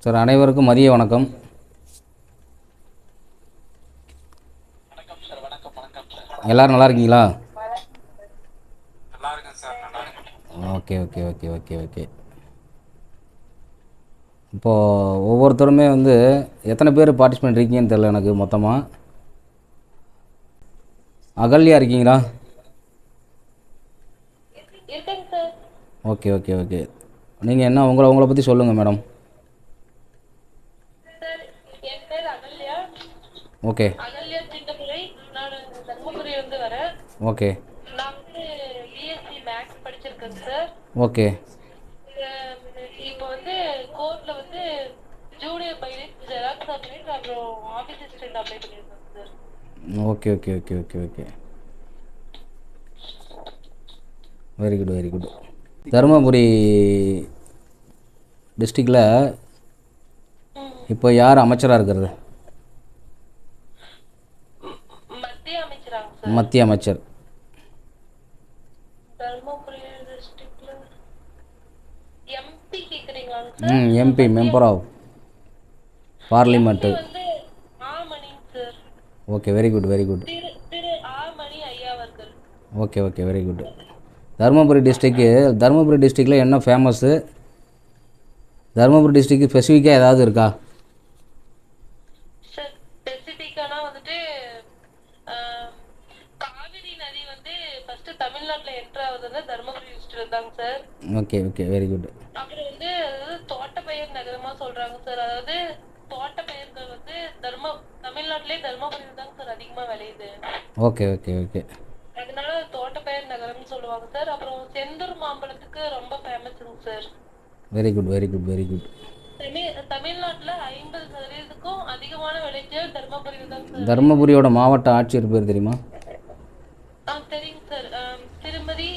Sir அனைவருக்கும் மதிய வணக்கம். எல்லோரும் நல்லா இருக்கீங்களா? நல்லா இருக்கேன் சார், நல்லா இருக்கேன். Okay okay okay okay okay. இப்போது ஒவ்வொருத்தருமே வந்து எத்தனை பேர் பார்ட்டிசிபேட் இருக்கீங்கன்னு தெரில எனக்கு. மொத்தமாக அகல்யா இருக்கீங்களா? இருக்கேங்க சார். Okay okay okay. நீங்கள் என்ன உங்களை பற்றி சொல்லுங்கள் மேடம். சார் என் பேர் அகல்யா. ஓகே அகல்யா சின்னதுரை. நான் தர்மபுரியிலிருந்து வரேன். ஓகே நான் வந்து பிஎஸ்சி மேக்ஸ் படிச்சிருக்கேங்க சார். ஓகே இப்போ வந்து கோர்ட்ல வந்து ஜூனியர் பைலட் ஜெராக்ஸ் அப்ளைட் அப்புறம் ஆஃபீஸ் அசிஸ்டன்ட் அப்ளை பண்ணியிருக்கேன் sir. Okay okay okay okay okay. Very good very good. Dharmapuri டிஸ்ட்ரிக்டில் இப்போ யார் அமைச்சராக இருக்கிறது? மத்திய அமைச்சராங்க சார். மத்திய அமைச்சர் தர்மபுரி டிஸ்ட்ரிக்ட்ல எம்பி கேக்குறீங்களாங்க sir? MP member of parliament. வந்து ஆமணிங்க sir. Okay very good very good. திரு ஆமணி ஐயா அவர்கள். Okay okay very good. Dharmapuri டிஸ்ட்ரிக்டில் என்ன ஃபேமஸ்ஸு? தருமபுரி டிஸ்ட்ரிக்ட் ஸ்பெசிஃபிக்காக ஏதாவது இருக்கா? சார் ஸ்பெசிஃபிக்கானா வந்துட்டு காவிரி நதி வந்து ஃபர்ஸ்ட் தமிழ்நாட்டுல என்டர் ஆகுதுன்னா தர்மபுரி டிஸ்ட்ரிக்ட் தாங்க sir. Okay okay very good. அப்புறம் வந்து தோட்டப்பயிர் நகரமா சொல்றாங்க சார். அதாவது தோட்டப்பயிர்கள் வந்து தமிழ்நாட்டிலே தர்மபுரியில் தாங்க சார் அதிகமா விளையுது. Okay okay okay. அதனால தோட்டப்பயிர் நகரம்னு சொல்லுவாங்க சார். அப்புறம் செந்தூர் மாம்பழத்துக்கு ரொம்ப ஃபேமஸுங்க sir. Very good very good very good. தமிழ்நாட்டுல 50% அதிகமான விளைச்சல் தர்மபுரியில் தான் சார். தருமபுரியோட மாவட்ட ஆட்சியர் பேர் தெரியுமா? தெரியுங்க சார். திருமதி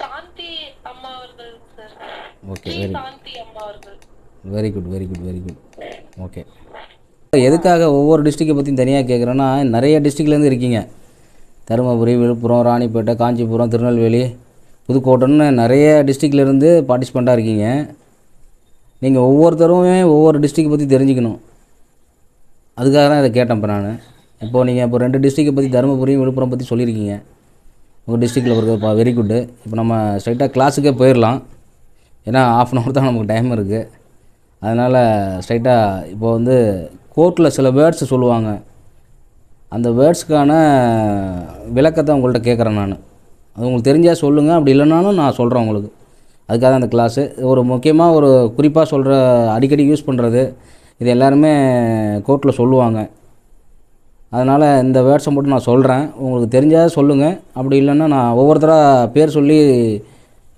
சாந்தி அம்மா அவர்கள் சார். ஓகே ஸ்ரீ வெரி சாந்தி அம்மா அவர்கள். Very good very good very good. Okay. எதுக்காக ஒவ்வொரு டிஸ்ட்ரிக்டை பற்றியும் தனியாக கேட்குறேன்னா, நிறைய டிஸ்ட்ரிக்ட்லேருந்து இருக்கீங்க. தருமபுரி, விழுப்புரம், ராணிப்பேட்டை, காஞ்சிபுரம், திருநெல்வேலி, புதுக்கோட்டைன்னு நிறைய டிஸ்ட்ரிக்ட்லேருந்து பார்ட்டிசிபெண்ட்டாக இருக்கீங்க. நீங்கள் ஒவ்வொருத்தருமே ஒவ்வொரு டிஸ்ட்ரிக்டை பற்றி தெரிஞ்சுக்கணும். அதுக்காக தான் இதை கேட்டேன். இப்போது நீங்கள் இப்போ 2 டிஸ்ட்ரிக்டை பற்றி தருமபுரி, விழுப்புரம் பற்றி சொல்லியிருக்கீங்க. உங்கள் டிஸ்ட்ரிக்டில் இருக்குதுப்பா, வெரி குட்டு. இப்போ நம்ம ஸ்ட்ரைட்டாக கிளாஸுக்கே போயிடலாம். ஏன்னா 1/2 hour தான் நமக்கு டைம் இருக்குது. அதனால் ஸ்ட்ரைட்டாக இப்போ வந்து கோர்ட்டில் சில வேர்ட்ஸ் சொல்லுவாங்க. அந்த வேர்ட்ஸுக்கான விளக்கத்தை உங்கள்கிட்ட கேட்குறேன் நான். அது உங்களுக்கு தெரிஞ்சால் சொல்லுங்கள், அப்படி இல்லைனாலும் நான் சொல்கிறேன் உங்களுக்கு. அதுக்காக தான் அந்த கிளாஸு. ஒரு முக்கியமாக ஒரு குறிப்பாக சொல்கிற, அடிக்கடி யூஸ் பண்ணுறது, இது எல்லாருமே கோர்ட்டில் சொல்லுவாங்க. அதனால் இந்த வேர்ட்ஸை மட்டும் நான் சொல்கிறேன். உங்களுக்கு தெரிஞ்சால் சொல்லுங்கள், அப்படி இல்லைன்னா நான் ஒவ்வொருத்தராக பேர் சொல்லி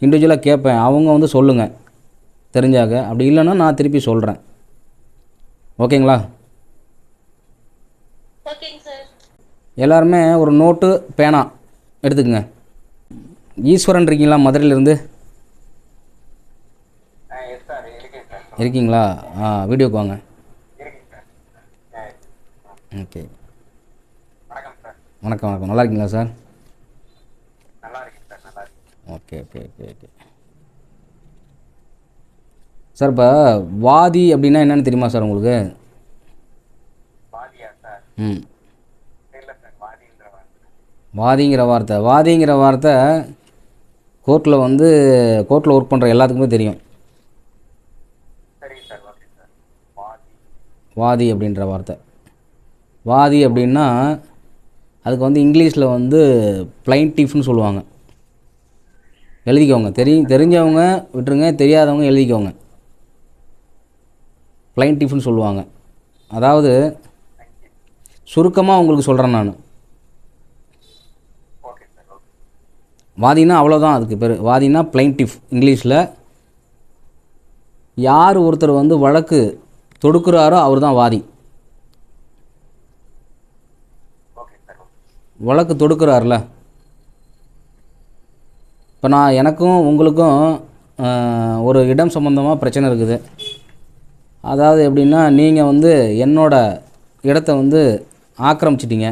இண்டிவிஜுவலாக கேட்பேன். அவங்க வந்து சொல்லுங்கள் தெரிஞ்சாக. அப்படி இல்லைன்னா நான் திருப்பி சொல்கிறேன். ஓகேங்களா? ஓகேங்க சார். எல்லாருமே ஒரு நோட்டு பேனா எடுத்துக்கங்க. ஈஸ்வரன் இருக்கீங்களா மதுரையிலேருந்து? எஸ் சார், இருக்கேன் சார். இருக்கீங்களா? வீடியோக்கு வாங்க. இருக்கேன் சார். ஓகே. வணக்கம் சார். வணக்கம் வணக்கம். நல்லா இருக்கீங்களா சார்? நல்லா இருக்கேன் சார், நல்லா இருக்கேன். Okay okay okay okay sir. இப்போ வாதி அப்படின்னா என்னென்னு தெரியுமா சார் உங்களுக்கு? வாதியா சார்? இல்லை சார், வாதிங்கிற வார்த்தை. வாதிங்கிற வார்த்தை கோர்ட்டில் ஒர்க் பண்ணுற எல்லாத்துக்குமே தெரியும். சரி சார், ஓகே சார். வாதி அப்படின்ற வார்த்தை. வாதி அப்படின்னா அதுக்கு வந்து இங்கிலீஷில் வந்து பிளைன்டிஃப்னு சொல்லுவாங்க. எழுதிக்கோங்க. தெரிஞ்சவங்க விட்டுருங்க, தெரியாதவங்க எழுதிக்கோங்க. பிளைன்டிஃப்னு சொல்லுவாங்க. அதாவது சுருக்கமாக உங்களுக்கு சொல்கிறேன் நான். Okay sir, okay. வாதினா அவ்வளோதான், அதுக்கு பேர் வாதினா பிளைன்டிஃப். இங்கிலீஷில் யார் ஒருத்தர் வந்து வழக்கு தொடுக்கிறாரோ அவர் தான் வாதி. Okay sir, okay. வழக்கு தொடுக்கிறார்ல. இப்போ எனக்கும் உங்களுக்கும் ஒரு இடம் சம்மந்தமாக பிரச்சனை இருக்குது. அதாவது எப்படின்னா, நீங்கள் வந்து என்னோட இடத்த வந்து ஆக்கிரமிச்சிட்டிங்க.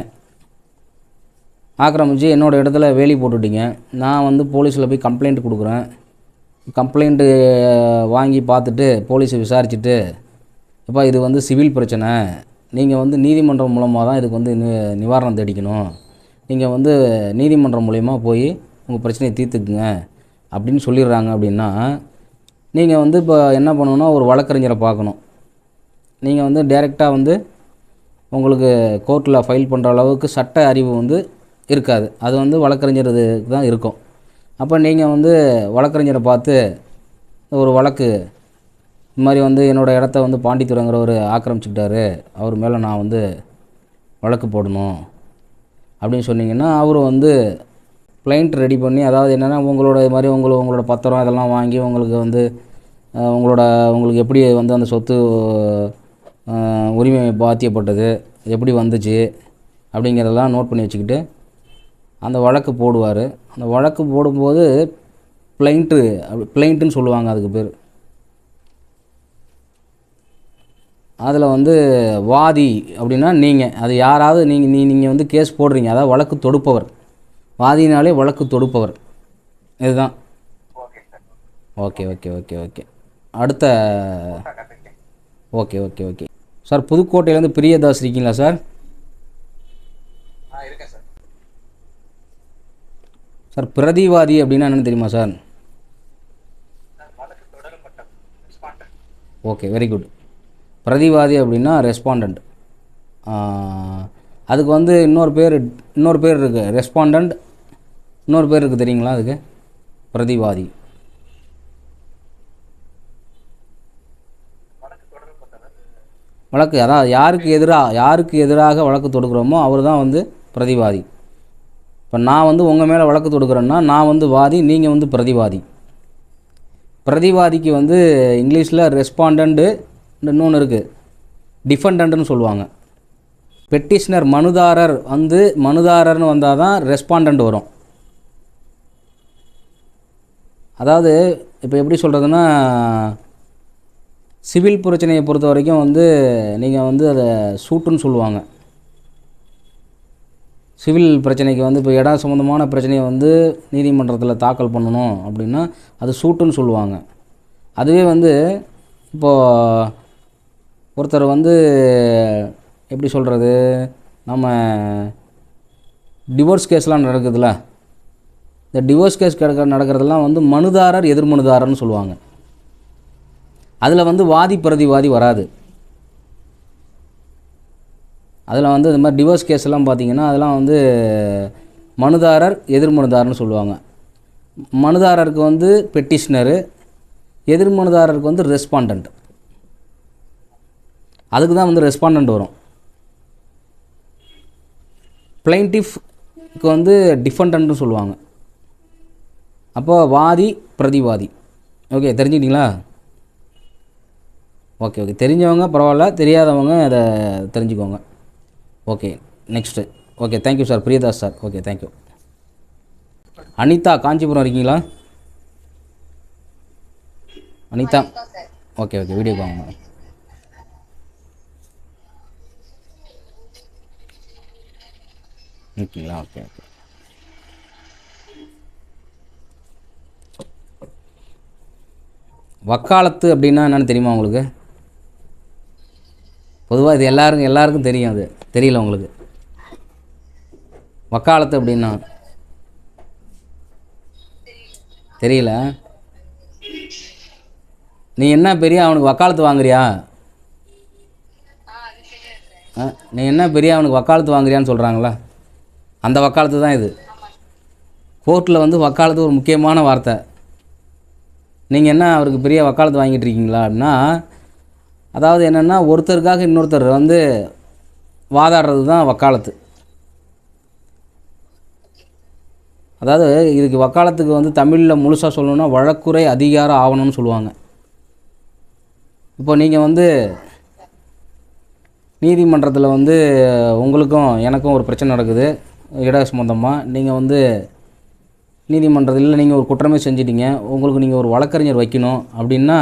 ஆக்கிரமித்து என்னோடய இடத்துல வேலி போட்டுவிட்டீங்க. நான் வந்து போலீஸில் போய் கம்ப்ளைண்ட் கொடுக்குறேன். கம்ப்ளைண்ட்டு வாங்கி பார்த்துட்டு போலீஸை விசாரிச்சுட்டு, எப்பா இது வந்து சிவில் பிரச்சனை, நீங்கள் வந்து நீதிமன்றம் மூலமாக தான் இதுக்கு வந்து நிவாரணம் தேடிக்கணும், நீங்கள் வந்து நீதிமன்றம் மூலயமா போய் உங்கள் பிரச்சனையை தீர்த்துக்குங்க அப்படின்னு சொல்லிடுறாங்க. அப்படின்னா நீங்கள் வந்து இப்போ என்ன பண்ணணும்னா ஒரு வழக்கறிஞரை பார்க்கணும். நீங்கள் வந்து டைரெக்டாக வந்து உங்களுக்கு கோர்ட்டில் ஃபைல் பண்ணுற அளவுக்கு சட்ட அறிவு வந்து இருக்காது. அது வந்து வழக்கறிஞருக்கு தான் இருக்கும். அப்போ நீங்கள் வந்து வழக்கறிஞரை பார்த்து ஒரு வழக்கு இந்த மாதிரி வந்து என்னோடய இடத்த வந்து பாண்டித்துறைங்கிறவர் ஆக்கிரமிச்சுக்கிட்டாரு, அவர் மேலே நான் வந்து வழக்கு போடணும் அப்படின்னு சொன்னீங்கன்னா, அவர் வந்து கிளைண்ட் ரெடி பண்ணி, அதாவது என்னென்னா உங்களோட இது மாதிரி உங்களோட பத்திரம் இதெல்லாம் வாங்கி உங்களுக்கு வந்து உங்களுக்கு எப்படி வந்து அந்த சொத்து உரிமை பாத்தியப்பட்டது, எப்படி வந்துச்சு அப்படிங்கிறதெல்லாம் நோட் பண்ணி வச்சுக்கிட்டு அந்த வழக்கு போடுவார். அந்த வழக்கு போடும்போது பிளைண்ட்டுன்னு சொல்லுவாங்க அதுக்கு பேர். அதில் வந்து வாதி அப்படின்னா நீங்கள் அது யாராவது நீங்கள் வந்து கேஸ் போடுறீங்க, அதாவது வழக்கு தொடுப்பவர். வாதினாலே வழக்கு தொடுப்பவர். இதுதான். Okay sir. Okay okay okay okay அடுத்த ஓகே ஓகே ஓகே சார், புதுக்கோட்டையிலேருந்து பிரியதாஸ் இருக்கீங்களா சார்? இருக்கேன் சார். சார் பிரதிவாதி அப்படின்னா என்னென்னு தெரியுமா சார்? வழக்கு தொடரப்பட்ட ரெஸ்பாண்டன்ட். Okay, very good. பிரதிவாதி அப்படின்னா ரெஸ்பாண்டண்ட். அதுக்கு வந்து இன்னொரு பேர் இருக்குது, ரெஸ்பாண்டண்ட். இன்னொரு பேர் இருக்குது தெரியுங்களா அதுக்கு? பிரதிவாதி. வழக்கு அதாவது யாருக்கு எதிராக வழக்கு தொடுக்கிறோமோ அவர் தான் வந்து பிரதிவாதி. இப்போ நான் வந்து உங்கள் மேலே வழக்கு தொடுக்கிறேன்னா நான் வந்து வாதி, நீங்கள் வந்து பிரதிவாதி. பிரதிவாதிக்கு வந்து இங்கிலீஷில் ரெஸ்பாண்டண்ட்டு இன்னொன்று இருக்குது, டிஃபெண்டன்ட்னு சொல்லுவாங்க. பெட்டிஷனர் மனுதாரர்னு வந்தால் தான் ரெஸ்பாண்டண்ட் வரும். அதாவது இப்போ எப்படி சொல்கிறதுன்னா, சிவில் பிரச்சனையை பொறுத்த வரைக்கும் வந்து நீங்கள் வந்து அதை சூட்டுன்னு சொல்லுவாங்க. சிவில் பிரச்சனைக்கு வந்து இப்போ இடம் சம்மந்தமான பிரச்சனையை வந்து நீதிமன்றத்தில் தாக்கல் பண்ணணும் அப்படின்னா அது சூட்டுன்னு சொல்லுவாங்க. அதுவே வந்து இப்போது ஒருத்தர் வந்து எப்படி சொல்கிறது, நம்ம டிவோர்ஸ் கேஸ்லாம் நடக்குதுல்ல, இந்த டிவோர்ஸ் கேஸ் நடக்கிறதெல்லாம் வந்து மனுதாரர் எதிர்மனுதாரர்னு சொல்லுவாங்க. அதில் வந்து வாதி பிரதிவாதி வராது. அதில் வந்து இந்த மாதிரி டிவோர்ஸ் கேஸ் எல்லாம் பார்த்திங்கன்னா அதெல்லாம் வந்து மனுதாரர் எதிர்மனுதாரர்னு சொல்லுவாங்க. மனுதாரருக்கு வந்து பெட்டிஷனரு, எதிர்மனுதாரருக்கு வந்து ரெஸ்பாண்டண்ட். அதுக்கு தான் வந்து ரெஸ்பாண்டண்ட் வரும். பிளைன்டிஃப்க்கு வந்து டிஃபெண்டன்ட்னு சொல்லுவாங்க. அப்போ வாதி பிரதிவாதி. ஓகே, தெரிஞ்சுக்கிட்டீங்களா? ஓகே ஓகே, தெரிஞ்சவங்க பரவாயில்ல, தெரியாதவங்க அதை தெரிஞ்சுக்கோங்க. Okay, next. Okay, thank you sir, Priyadas sir. Okay, thank you. Anitha, Kanchipuram இருக்கீங்களா? அனிதா, ஓகே ஓகே, வீடியோக்கு வாங்க மேடம். இருக்கீங்களா? Okay okay. வக்காலத்து அப்படின்னா என்னென்னு தெரியுமா உங்களுக்கு? பொதுவாக இது எல்லாருக்கும் தெரியும். அது தெரியல உங்களுக்கு? வக்காலத்து அப்படின்னா தெரியல? நீ என்ன பெரிய அவனுக்கு வக்காலத்து வாங்குறியா? நீ என்ன பெரிய அவனுக்கு வக்காலத்து வாங்குறியான்னு சொல்கிறாங்களா, அந்த வக்காலத்து தான் இது. கோர்ட்டில் வந்து வக்காலத்து ஒரு முக்கியமான வார்த்தை. நீங்கள் என்ன அவருக்கு பெரிய வக்காலத்து வாங்கிட்டு இருக்கீங்களா அப்படின்னா, அதாவது என்னென்னா ஒருத்தருக்காக இன்னொருத்தர் வந்து வாதாடுறது தான் வக்காலத்து. அதாவது இதுக்கு வக்காலத்துக்கு வந்து தமிழில் முழுசாக சொல்லணுன்னா வழக்குரை அதிகார ஆவணம்னு சொல்லுவாங்க. இப்போ நீங்கள் வந்து நீதிமன்றத்தில் வந்து உங்களுக்கும் எனக்கும் ஒரு பிரச்சனை நடக்குது இட சம்பந்தமாக. நீங்கள் வந்து நீதிமன்றத்தில் நீங்கள் ஒரு குற்றமே செஞ்சிட்டீங்க, உங்களுக்கு நீங்கள் ஒரு வழக்கறிஞர் வைக்கணும் அப்படின்னா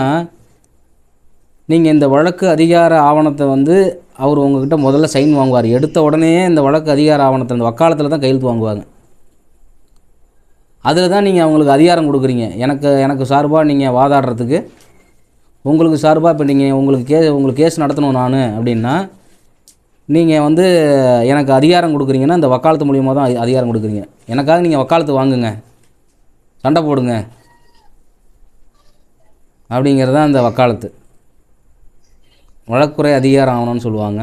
நீங்கள் இந்த வழக்கு அதிகார ஆவணத்தை வந்து அவர் உங்கள்கிட்ட முதல்ல சைன் வாங்குவார். எடுத்த உடனே இந்த வழக்கு அதிகார ஆவணத்தை அந்த வக்காலத்தில் தான் கையெழுத்து வாங்குவாங்க. அதில் தான் நீங்கள் அவங்களுக்கு அதிகாரம் கொடுக்குறீங்க. எனக்கு சார்பாக நீங்கள் வாதாடுறதுக்கு, உங்களுக்கு சார்பாக இப்போ நீங்கள் உங்களுக்கு கேஸ் நடத்தணும் நான் அப்படின்னா, நீங்கள் வந்து எனக்கு அதிகாரம் கொடுக்குறீங்கன்னா இந்த வக்காலத்து மூலியமாக தான் அதிகாரம் கொடுக்குறீங்க. எனக்காக நீங்கள் வக்காலத்து வாங்குங்க, சண்டை போடுங்க அப்படிங்கிறது தான் இந்த வக்காலத்து. வழக்குரை அதிகாரம் ஆகணும்னு சொல்லுவாங்க.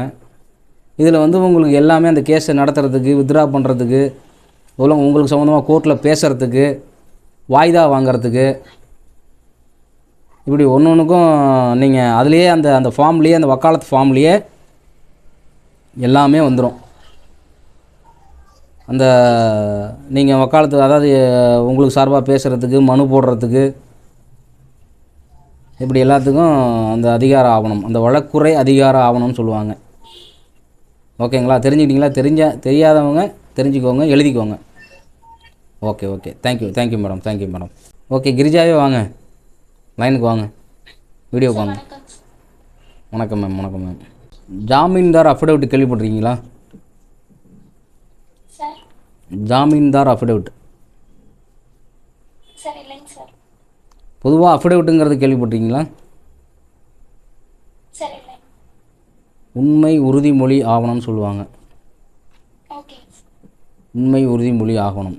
இதில் வந்து உங்களுக்கு எல்லாமே அந்த கேஸை நடத்துறதுக்கு, வித்ட்ரா பண்ணுறதுக்கு, உங்களுக்கு சம்மந்தமாக கோர்ட்டில் பேசுகிறதுக்கு, வாய்தா வாங்கிறதுக்கு, இப்படி ஒன்றுக்கும் நீங்கள் அதுலேயே அந்த ஃபார்ம்லேயே, அந்த வக்காலத்து ஃபார்ம்லேயே எல்லாமே வந்துடும். அந்த நீங்கள் வக்காலத்து, அதாவது உங்களுக்கு சார்பாக பேசுகிறதுக்கு, மனு போடுறதுக்கு, இப்படி எல்லாத்துக்கும் அந்த அதிகார ஆவணம், அந்த வழக்குரை அதிகார ஆவணம்னு சொல்லுவாங்க. ஓகேங்களா? தெரிஞ்சுக்கிட்டீங்களா? தெரியாதவங்க தெரிஞ்சுக்கோங்க, எழுதிக்கோங்க. Okay thank you madam. ஓகே, கிரிஜாவே வாங்க, லைனுக்கு வாங்க, வீடியோக்கு வாங்க. வணக்கம் மேம். ஜாமீன்தார் அஃபிடவிட் கேள்விப்பட்டிருக்கீங்களா? ஜாமீன்தார் அஃபிடவிட் பொதுவாக அஃபிடவிட்டுங்கிறது கேள்விப்பட்டிருக்கீங்களா? உண்மை உறுதிமொழி ஆவணம்னு சொல்லுவாங்க. உண்மை உறுதிமொழி ஆவணம்,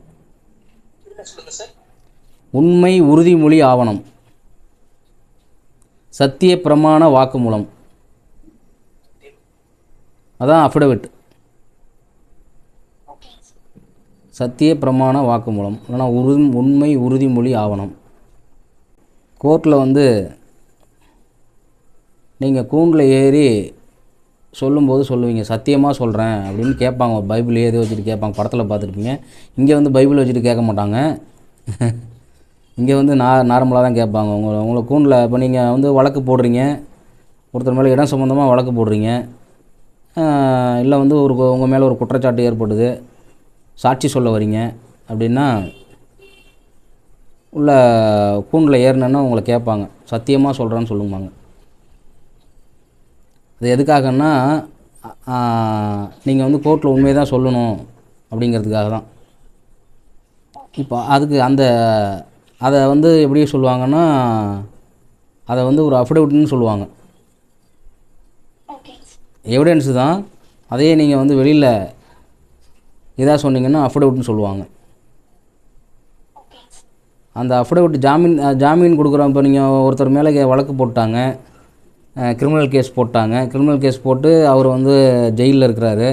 உண்மை உறுதிமொழி ஆவணம், சத்திய பிரமாண வாக்குமூலம், அதான் அஃபிடவிட். சத்திய பிரமாண வாக்குமூலம் இல்லைனா உண்மை உறுதிமொழி ஆவணம். கோர்ட்டில் வந்து நீங்கள் கூண்டில் ஏறி சொல்லும்போது சொல்லுவீங்க, சத்தியமாக சொல்கிறேன் அப்படின்னு கேட்பாங்க. பைபிள் எது வச்சுட்டு கேட்பாங்க, படத்தில் பார்த்துருப்பீங்க. இங்கே வந்து பைபிள் வச்சுட்டு கேட்க மாட்டாங்க. இங்கே வந்து நார்மலாக தான் கேட்பாங்க. உங்களை கூண்டில் இப்போ நீங்கள் வந்து வழக்கு போடுறீங்க, ஒருத்தர் மேலே இடம் சம்மந்தமாக வழக்கு போடுறீங்க, இல்லை வந்து உங்கள் மேலே ஒரு குற்றச்சாட்டு ஏற்படுது, சாட்சி சொல்ல வரீங்க அப்படின்னா, உள்ள கூண்டில் ஏறினேன்னா உங்களை கேட்பாங்க, சத்தியமாக சொல்கிறேன்னு சொல்லுவாங்க. அது எதுக்காகன்னா, நீங்கள் வந்து கோர்ட்டில் உண்மையை தான் சொல்லணும் அப்படிங்கிறதுக்காக தான். இப்போ அதுக்கு அதை வந்து எப்படி சொல்லுவாங்கன்னா, அதை வந்து ஒரு அஃபிடவிட்னு சொல்லுவாங்க. எவிடன்ஸு தான், அதையே நீங்கள் வந்து வெளியில் இதாக சொன்னீங்கன்னா அஃபிடவிட்னு சொல்லுவாங்க. அந்த அஃபிடவிட் ஜாமீன் கொடுக்குறோம். இப்போ நீங்கள் ஒருத்தர் மேலே வழக்கு போட்டாங்க, கிரிமினல் கேஸ் போட்டாங்க, கிரிமினல் கேஸ் போட்டு அவர் வந்து ஜெயிலில் இருக்கிறாரு,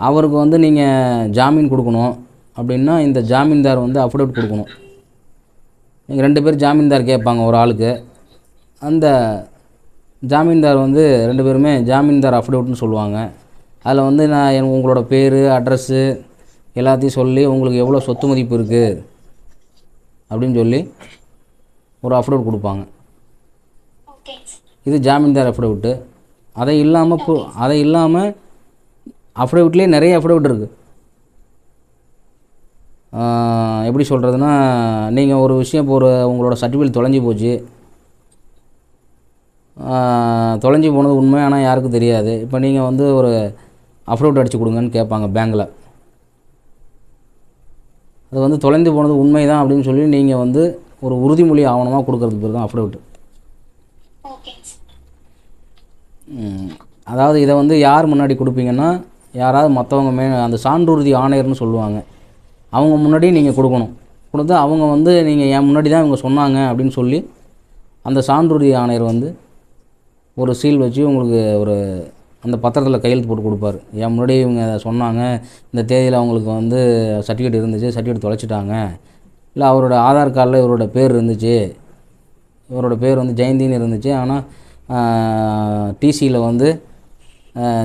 அவருக்கு வந்து நீங்கள் ஜாமீன் கொடுக்கணும் அப்படின்னா இந்த ஜாமீன்தார் வந்து அஃபிடவிட் கொடுக்கணும். நீங்கள் 2 பேர் ஜாமீன்தார் கேட்பாங்க ஒரு ஆளுக்கு. அந்த ஜாமீன்தார் வந்து 2 பேருமே ஜாமீன்தார் அஃபிடவிட்னு சொல்லுவாங்க. அதில் வந்து நான் உங்களோட பேர், அட்ரஸ்ஸு எல்லாத்தையும் சொல்லி உங்களுக்கு எவ்வளோ சொத்து மதிப்பு இருக்குது அப்படின்னு சொல்லி ஒரு அஃபிடவிட் கொடுப்பாங்க. இது ஜாமீன்தார் அஃபிடவிட்டு. அதை இல்லாமல் அஃபிடவிட்லேயே நிறைய அஃபிடவிட் இருக்குது. எப்படி சொல்கிறதுனா, நீங்கள் ஒரு விஷயம், இப்போ உங்களோட சர்டிஃபிகேட் தொலைஞ்சி போச்சு, தொலைஞ்சி போனது உண்மை, ஆனால் யாருக்கும் தெரியாது. இப்போ நீங்கள் வந்து ஒரு அஃபிடவிட் அடித்து கொடுங்கன்னு கேட்பாங்க பேங்கில். அது வந்து தொலைந்து போனது உண்மை தான் அப்படின்னு சொல்லி நீங்கள் வந்து ஒரு உறுதிமொழி ஆவணமாக கொடுக்கறதுக்கு பேர் தான் அஃபிடவிட். அதாவது இதை வந்து யார் முன்னாடி கொடுப்பீங்கன்னா, யாராவது மற்றவங்க அந்த சான்றுறுதி ஆணையர்னு சொல்லுவாங்க, அவங்க முன்னாடி நீங்கள் கொடுக்கணும். கொடுத்து அவங்க வந்து நீங்கள் என் முன்னாடி தான் இவங்க சொன்னாங்க அப்படின்னு சொல்லி அந்த சான்றுறுதி ஆணையர் வந்து ஒரு சீல் வச்சு உங்களுக்கு ஒரு அந்த பத்திரத்தில் கையெழுத்து போட்டு கொடுப்பாரு. என் முன்னாடி இவங்க சொன்னாங்க, இந்த தேதியில் அவங்களுக்கு வந்து சர்டிஃபிகேட் இருந்துச்சு, சர்டிஃபிகேட் தொலைச்சிட்டாங்க, இல்லை அவரோட ஆதார் கார்டில் இவரோட பேர் இருந்துச்சு, இவரோட பேர் வந்து ஜெயந்தின்னு இருந்துச்சு, ஆனால் டிசியில் வந்து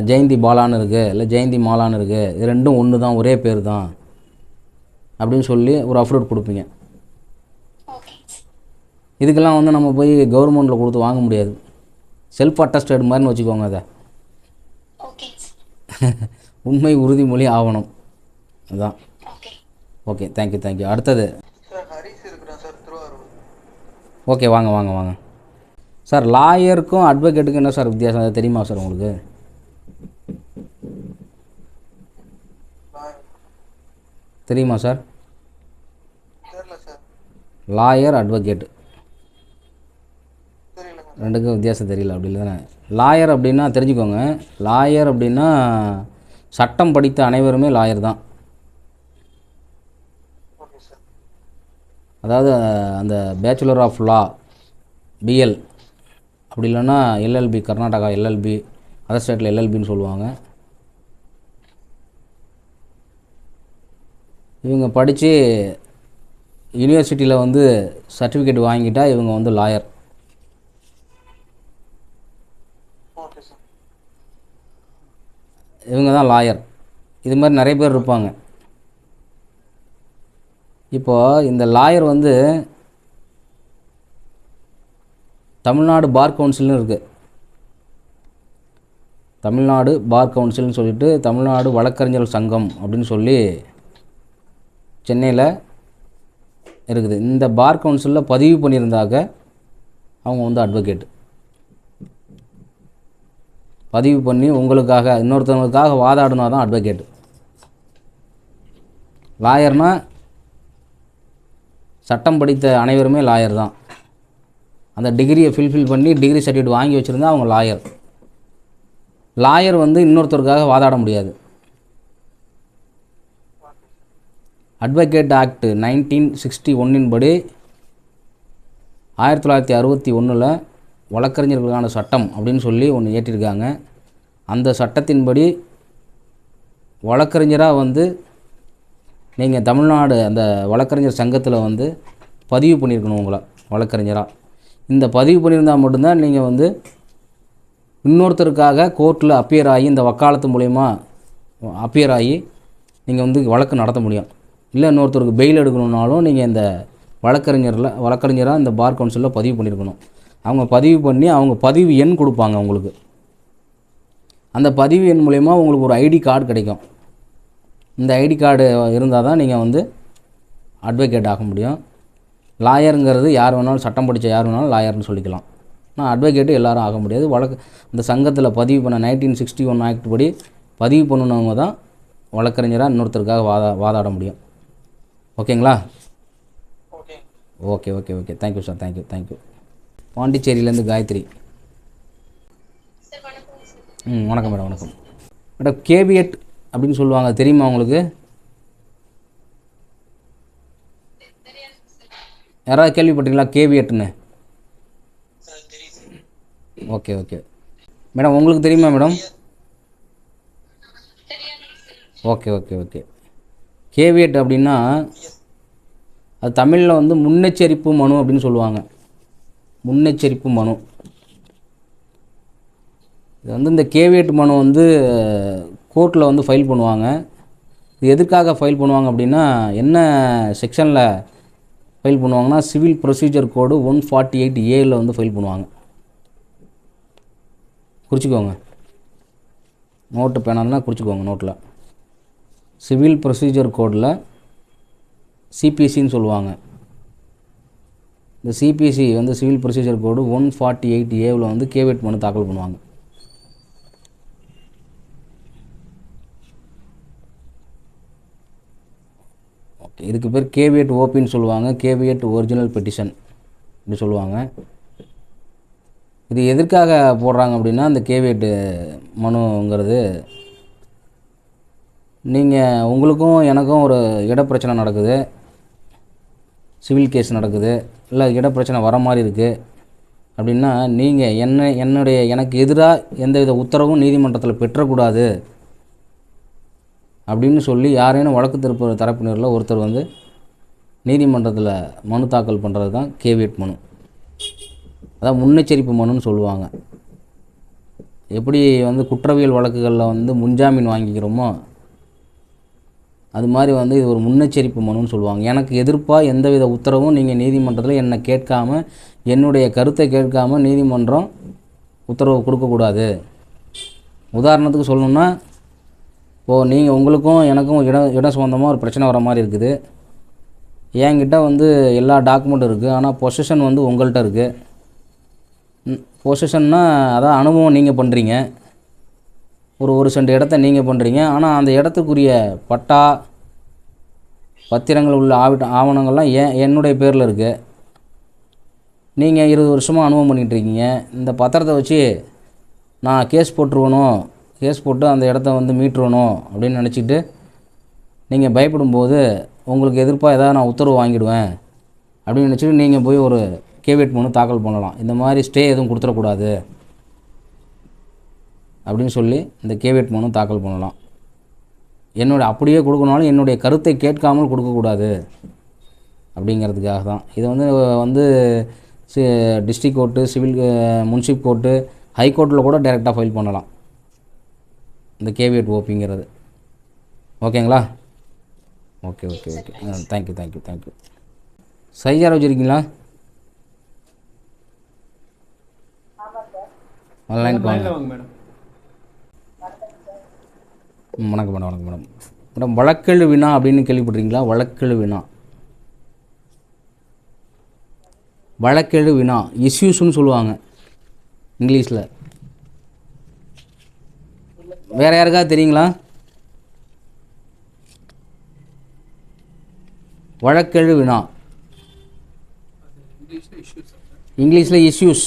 ஜெயந்தி பாலான்னு இருக்குது, இல்லை ஜெயந்தி மாலான்னு இருக்குது, இது ரெண்டும் ஒன்று தான், ஒரே பேர் தான் அப்படின்னு சொல்லி ஒரு அஃபிடவிட் கொடுப்பீங்க. இதுக்கெல்லாம் வந்து நம்ம போய் கவர்மெண்ட்டில் கொடுத்து வாங்க முடியாது. செல்ஃப் அட்டஸ்டட் மாதிரின்னு வச்சுக்கோங்க. அதை உண்மை உறுதிமொழி ஆவணம் அதுதான். Okay, thank you. அடுத்தது ஓகே, வாங்க சார். லாயருக்கும் அட்வொகேட்டுக்கும் என்ன சார் வித்தியாசம், அது தெரியுமா சார் உங்களுக்கு? தெரியுமா சார்? லாயர் அட்வொகேட் தெரியலங்க. ரெண்டுக்கும் வித்தியாசம் தெரியல அப்படி தானே. லாயர் அப்படின்னா தெரிஞ்சுக்கோங்க, லாயர் அப்படின்னா சட்டம் படித்த அனைவருமே லாயர் தான். Okay sir. அதாவது அந்த பேச்சுலர் ஆஃப் லா பிஎல் அப்படி இல்லைன்னா எல்எல்பி, கர்நாடகா எல்எல்பி, அதர் ஸ்டேட்டில் எல்எல்பின்னு சொல்லுவாங்க. இவங்க படித்து யூனிவர்சிட்டியில் வந்து சர்டிஃபிகேட் வாங்கிட்டா இவங்க வந்து லாயர். Okay sir. இவங்க தான் லாயர். இது மாதிரி நிறைய பேர் இருப்பாங்க. இப்போது இந்த லாயர் வந்து தமிழ்நாடு பார் கவுன்சில்னு இருக்குது. தமிழ்நாடு பார் கவுன்சில்னு சொல்லிட்டு தமிழ்நாடு வழக்கறிஞர் சங்கம் அப்படின்னு சொல்லி சென்னையில் இருக்குது. இந்த பார் கவுன்சிலில் பதிவு பண்ணியிருந்தாக்க அவங்க வந்து அட்வொகேட். பதிவு பண்ணி உங்களுக்காக இன்னொருத்தவங்களுக்காக வாதாடினா தான் அட்வொகேட். லாயர்னால் சட்டம் படித்த அனைவருமே லாயர் தான். அந்த டிகிரியை ஃபில்ஃபில் பண்ணி டிகிரி சர்டிஃபிகேட் வாங்கி வச்சுருந்தா அவங்க லாயர். லாயர் வந்து இன்னொருத்தருக்காக வாதாட முடியாது. அட்வொகேட் ஆக்ட் 1961 படி 1961 வழக்கறிஞர்களுக்கான சட்டம் அப்படின்னு சொல்லி ஒன்று ஏற்றிருக்காங்க. அந்த சட்டத்தின்படி வழக்கறிஞராக வந்து நீங்கள் தமிழ்நாடு அந்த வழக்கறிஞர் சங்கத்தில் வந்து பதிவு பண்ணியிருக்கணும் உங்களை வழக்கறிஞராக. இந்த பதிவு பண்ணியிருந்தால் மட்டும்தான் நீங்கள் வந்து இன்னொருத்தருக்காக கோர்ட்டில் அப்பியர் ஆகி இந்த வக்காலத்து மூலயமா அப்பியர் ஆகி நீங்கள் வந்து வழக்கு நடத்த முடியும். இல்லை இன்னொருத்தருக்கு பெயில் எடுக்கணுன்னாலும் நீங்கள் இந்த வழக்கறிஞராக இந்த பார் கவுன்சிலில் பதிவு பண்ணியிருக்கணும். அவங்க பதிவு பண்ணி அவங்க பதிவு எண் கொடுப்பாங்க உங்களுக்கு. அந்த பதிவு எண் மூலயமா உங்களுக்கு ஒரு ஐடி கார்டு கிடைக்கும். இந்த ஐடி கார்டு இருந்தால் தான் நீங்கள் வந்து அட்வொகேட் ஆக முடியும். லாயருங்கிறது யார் வேணாலும், சட்டம் படித்த யார் வேணாலும் லாயர்னு சொல்லிக்கலாம். ஆனால் அட்வொகேட்டு எல்லோரும் ஆக முடியாது. இந்த சங்கத்தில் பதிவு பண்ண 1961 ஆக்ட் படி பதிவு பண்ணினவங்க தான் வழக்கறிஞராக இன்னொருத்தருக்காக வாதாட முடியும். ஓகேங்களா? Okay. Okay okay okay thank you sir. Thank you. பாண்டிச்சேரியிலேருந்து காயத்ரி. வணக்கம் மேடம். வணக்கம் மேடம். கேவியட் அப்படின்னு சொல்லுவாங்க, தெரியுமா உங்களுக்கு? யாராவது கேள்விப்பட்டீங்களா கேவியட்னு? ஓகே மேடம், உங்களுக்கு தெரியுமா மேடம்? ஓகே கேவியட் அப்படின்னா அது தமிழில் வந்து முன்னெச்சரிப்பு மனு அப்படின்னு சொல்லுவாங்க. முன்னெச்சரிப்பு மனு. இது வந்து இந்த கேவியட் மனு வந்து கோர்ட்டில் வந்து ஃபைல் பண்ணுவாங்க. இது எதுக்காக ஃபைல் பண்ணுவாங்க அப்படின்னா, என்ன செக்ஷனில் ஃபைல் பண்ணுவாங்கன்னா சிவில் ப்ரொசீஜர் கோடு 148A வந்து ஃபைல் பண்ணுவாங்க. குறிச்சிக்கோங்க, நோட்டு பேனாதுன்னா குறிச்சிக்கோங்க நோட்டில். சிவில் ப்ரொசீஜர் கோடில் சிபிசின்னு சொல்லுவாங்க. இந்த சிபிசி வந்து சிவில் ப்ரொசீஜர் கோடு 148A வந்து கேவியட் மனு தாக்கல் பண்ணுவாங்க. ஓகே, இதுக்கு பேர் கேவியட் ஓபின்னு சொல்லுவாங்க, கேவியட் ஒரிஜினல் பெட்டிஷன் இப்படி சொல்லுவாங்க. இது எதற்காக போடுறாங்க அப்படின்னா, அந்த கேவியட் மனுங்கிறது நீங்கள் உங்களுக்கும் எனக்கும் ஒரு இடப்பிரச்சனை நடக்குது, சிவில் கேஸ் நடக்குது, இல்லை இடப்பிரச்சனை வர மாதிரி இருக்குது அப்படின்னா, நீங்கள் எனக்கு எதிராக எந்தவித உத்தரவும் நீதிமன்றத்தில் பெற்றக்கூடாது அப்படின்னு சொல்லி யாரேனும் வழக்கு தரப்பினரில் ஒருத்தர் வந்து நீதிமன்றத்தில் மனு தாக்கல் பண்ணுறது தான் கேவியட் மனு. அதான் முன்னெச்சரிப்பு மனுன்னு சொல்லுவாங்க. எப்படி வந்து குற்றவியல் வழக்குகளில் வந்து முன்ஜாமீன் வாங்கிக்கிறோமோ அது மாதிரி வந்து இது ஒரு முன்னெச்சரிப்பு மனுன்னு சொல்லுவாங்க. எனக்கு எதிர்ப்பாக எந்தவித உத்தரவும் நீங்கள் நீதிமன்றத்தில் என்னை கேட்காமல், என்னுடைய கருத்தை கேட்காமல் நீதிமன்றம் உத்தரவு கொடுக்கக்கூடாது. உதாரணத்துக்கு சொல்லணுன்னா, இப்போது நீங்கள் உங்களுக்கும் எனக்கும் இடம் சம்மந்தமாக ஒரு பிரச்சனை வர மாதிரி இருக்குது. என்கிட்ட வந்து எல்லா டாக்குமெண்ட்டும் இருக்குது, ஆனால் பொசிஷன் வந்து உங்கள்கிட்ட இருக்குது. பொசிஷன்னா அதான் அனுபவம் நீங்கள் பண்ணுறீங்க, ஒரு சென்ட் இடத்த நீங்கள் பண்ணுறீங்க, ஆனால் அந்த இடத்துக்குரிய பட்டா பத்திரங்கள் உள்ள ஆவணங்கள்லாம் என்னுடைய பேரில் இருக்குது. நீங்கள் 20 வருஷமாக அனுபவம் பண்ணிகிட்ருக்கீங்க. இந்த பத்திரத்தை வச்சு நான் கேஸ் போட்டுருவணும், கேஸ் போட்டு அந்த இடத்த வந்து மீட்டுருவணும் அப்படின்னு நினச்சிட்டு நீங்கள் பயப்படும்போது உங்களுக்கு எதிர்ப்பாக ஏதாவது நான் உத்தரவு வாங்கிடுவேன் அப்படின்னு நினச்சிட்டு நீங்கள் போய் ஒரு கேவியட் மனு தாக்கல் பண்ணலாம். இந்த மாதிரி ஸ்டே எதுவும் கொடுத்துடக்கூடாது அப்படின்னு சொல்லி இந்த கேவியட் மனு தாக்கல் பண்ணலாம். அப்படியே கொடுக்கணும்னாலும் என்னுடைய கருத்தை கேட்காமல் கொடுக்கக்கூடாது அப்படிங்கிறதுக்காக தான். இது வந்து டிஸ்ட்ரிக்ட் கோர்ட்டு, சிவில் முன்சிப் கோர்ட்டு, ஹைகோர்ட்டில் கூட டைரெக்டாக ஃபைல் பண்ணலாம் இந்த கேவியட் ஓபிங்கிறது. ஓகேங்களா? Okay okay okay. தேங்க்யூ. சைஜார் வச்சுருக்கீங்களா? லைன் வாங்க மேடம். வணக்கம் மேடம். வழக்கெழு வினா அப்படின்னு கேள்விப்பட்டிருக்கீங்களா? வழக்கெழு வினா இஷ்யூஸ்ன்னு சொல்லுவாங்க இங்கிலீஷில். வேறு யாருக்காவது தெரியுங்களா? வழக்கெழு வினா இங்கிலீஷில் இஷ்யூஸ்.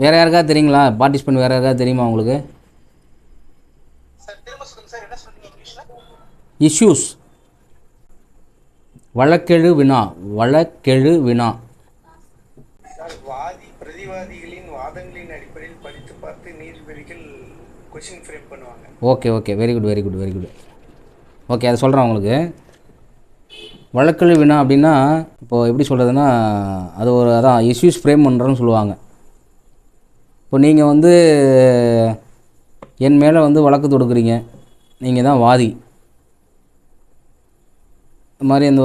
வேறு யாருக்காவது தெரியுங்களா? பார்ட்டிசிபெண்ட் வேறு யாருக்காவது தெரியுமா உங்களுக்கு? இஷ்யூஸ். வழக்கெழு வினா. வாதி பிரதிவாதிகளின் வாதங்களின் அடிப்படையில் படித்து பார்த்து நீதிபதிகள் கொஸ்டின் ஃப்ரேம் பண்ணுவாங்க. ஓகே. Very good. ஓகே, அதை சொல்கிறேன் உங்களுக்கு. வழக்கெழு வினா அப்படின்னா இப்போது எப்படி சொல்கிறதுன்னா, அது அதான் இஷ்யூஸ் ஃப்ரேம் பண்ணுறோன்னு சொல்லுவாங்க. இப்போ நீங்கள் வந்து என் மேலே வந்து வழக்கு தொடுக்குறீங்க, நீங்கள் தான் வாதி. இது மாதிரி இந்த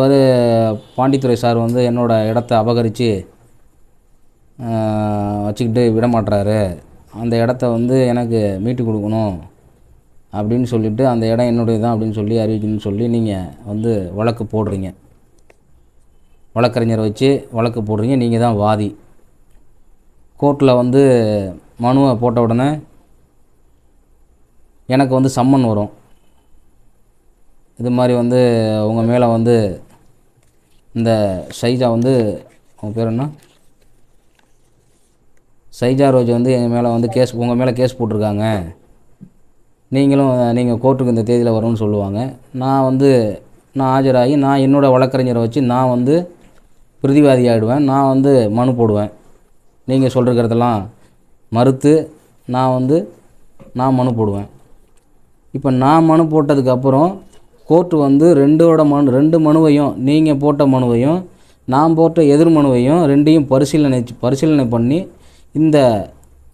பாண்டித்துரை சார் வந்து என்னோடய இடத்த அபகரித்து வச்சுக்கிட்டு விட மாட்டுறாரு, அந்த இடத்த வந்து எனக்கு மீட்டு கொடுக்கணும் அப்படின்னு சொல்லிவிட்டு அந்த இடம் என்னுடைய தான் அப்படின்னு சொல்லி அறிவிக்கணும்னு சொல்லி நீங்கள் வந்து வழக்கு போடுறீங்க. வழக்கறிஞரை வச்சு வழக்கு போடுறீங்க. நீங்கள் தான் வாதி. கோர்ட்டில் வந்து மனுவை போட்ட உடனே எனக்கு வந்து சம்மன் வரும். இது மாதிரி வந்து உங்கள் மேலே வந்து இந்த ஷைஜா வந்து, அவங்க பேர் என்ன, ஷைஜா ரோஜ் வந்து எங்கள் மேலே வந்து உங்கள் மேலே கேஸ் போட்டிருக்காங்க, நீங்கள் கோர்ட்டுக்கு இந்த தேதியில் வரும்னு சொல்லுவாங்க. நான் ஆஜராகி நான் என்னோடய வழக்கறிஞரை வச்சு நான் வந்து பிரதிவாதி ஆகிடுவேன். நான் வந்து மனு போடுவேன். நீங்கள் சொல்கிறதெல்லாம் மறுத்து நான் மனு போடுவேன். இப்போ நான் மனு போட்டதுக்கப்புறம் கோர்ட்டு வந்து ரெண்டு மனுவையும், நீங்கள் போட்ட மனுவையும் நான் போட்ட எதிர் மனுவையும் ரெண்டையும் பரிசீலனை பண்ணி இந்த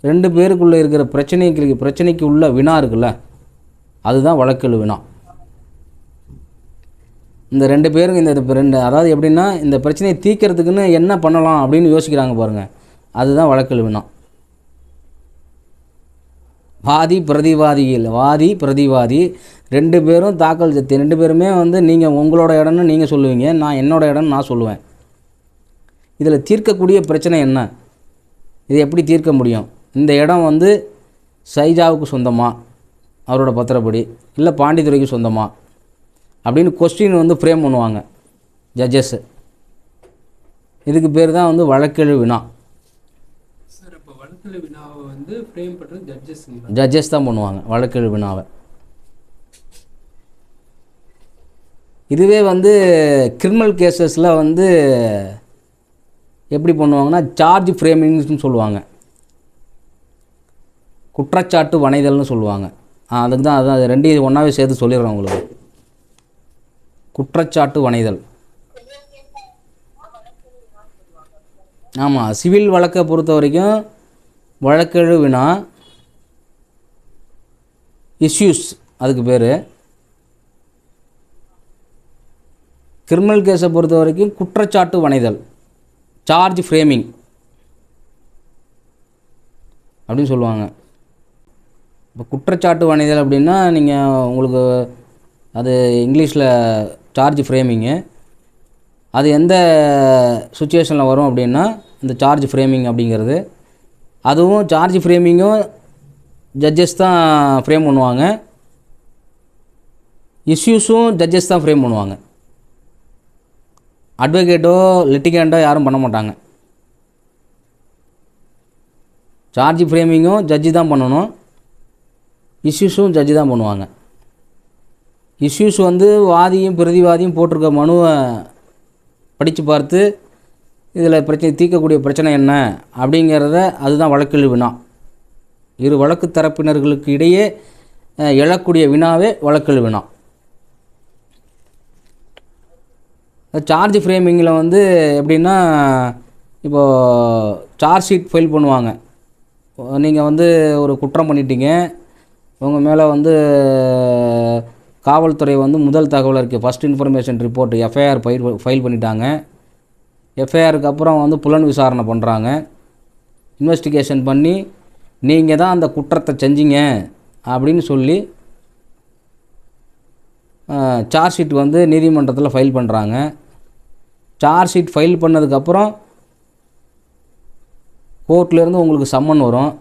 2 பேருக்குள்ளே இருக்கிற பிரச்சனைக்கு உள்ள வினா இருக்குல்ல, அதுதான் வழக்கெழு வினா. இந்த 2 பேரும் அதாவது எப்படின்னா, இந்த பிரச்சனையை தீர்க்கறதுக்குன்னு என்ன பண்ணலாம் அப்படின்னு யோசிக்கிறாங்க பாருங்கள், அதுதான் வழக்கெழு வினா. வாதி பிரதிவாதி 2 பேரும் 2 பேருமே வந்து நீங்கள் உங்களோட இடம்னு நீங்கள் சொல்லுவீங்க, நான் என்னோட இடம்னு நான் சொல்லுவேன். இதில் தீர்க்கக்கூடிய பிரச்சனை என்ன, இது எப்படி தீர்க்க முடியும், இந்த இடம் வந்து ஷைஜாவுக்கு சொந்தமா அவரோட பத்திரப்படி, இல்லை பாண்டித்துரைக்கு சொந்தமா அப்படின்னு கொஸ்டின் வந்து ஃப்ரேம் பண்ணுவாங்க ஜட்ஜஸ்ஸு. இதுக்கு பேர் தான் வந்து வழக்கெழு வினா. சார், அப்போ வழக்கெழு வினாவை வந்து ஃப்ரேம் பண்ணுறது ஜட்ஜஸ் தான் பண்ணுவாங்க வழக்கெழு வினாவை. இதுவே வந்து கிரிமினல் கேசஸில் வந்து எப்படி பண்ணுவாங்கன்னா, சார்ஜ் ஃப்ரேமிங்னு சொல்லுவாங்க, குற்றச்சாட்டு வணைதல்னு சொல்லுவாங்க. அதுக்கு தான் அது ரெண்டையும் ஒன்றாவே சேர்த்து சொல்லிடுறேன் உங்களுக்கு. குற்றச்சாட்டு வணைதல். ஆமாம், சிவில் வழக்கை பொறுத்த வரைக்கும் வழக்கெழு வினா, இஷ்யூஸ் அதுக்கு பேர். கிரிமினல் கேஸை பொறுத்த வரைக்கும் குற்றச்சாட்டு வணைதல், சார்ஜ் ஃப்ரேமிங் அப்படின்னு சொல்லுவாங்க. இப்போ குற்றச்சாட்டு வணைதல் அப்படின்னா உங்களுக்கு அது இங்கிலீஷில் சார்ஜ் ஃப்ரேமிங்கு. அது எந்த சுச்சுவேஷனில் வரும் அப்படின்னா, இந்த சார்ஜ் ஃப்ரேமிங் அப்படிங்கிறது, அதுவும் சார்ஜ் ஃப்ரேமிங்கும் ஜட்ஜஸ் தான் ஃப்ரேம் பண்ணுவாங்க. இஷ்யூஸும் ஜட்ஜஸ் தான் ஃப்ரேம் பண்ணுவாங்க. அட்வொகேட்டோ லிட்டிகேண்டோ யாரும் பண்ண மாட்டாங்க. சார்ஜ் ஃப்ரேமிங்கும் ஜட்ஜி தான் பண்ணணும், இஷ்யூஸும் ஜட்ஜி தான் பண்ணுவாங்க. இஷ்யூஸ் வந்து வாதியும் பிரதிவாதியும் போட்டிருக்க மனுவை படித்து பார்த்து இதில் பிரச்சனை தீர்க்கக்கூடிய பிரச்சனை என்ன அப்படிங்கிறத அதுதான் வழக்கில் வினா. இரு வழக்கு தரப்பினர்களுக்கு இடையே எழக்கூடிய வினாவே வழக்கில் வினா. சார்ஜ் ஃப்ரேமிங்கில் வந்து எப்படின்னா, இப்போது சார்ஜ் ஷீட் ஃபைல் பண்ணுவாங்க. நீங்கள் வந்து ஒரு குற்றம் பண்ணிட்டீங்க, உங்கள் மேலே வந்து காவல்துறை வந்து முதல் தகவல் இருக்குது, first information report FIR file பண்ணிட்டாங்க. எஃப்ஐஆருக்கு அப்புறம் வந்து புலன் விசாரணை பண்ணுறாங்க. இன்வெஸ்டிகேஷன் பண்ணி நீங்கள் தான் அந்த குற்றத்தை செஞ்சீங்க அப்படின்னு சொல்லி சார்ஜ் ஷீட் வந்து நீதிமன்றத்தில் ஃபைல் பண்ணுறாங்க. சார்ஜ் ஷீட் ஃபைல் பண்ணதுக்கப்புறம் கோர்ட்லேருந்து உங்களுக்கு சம்மன் வரும்.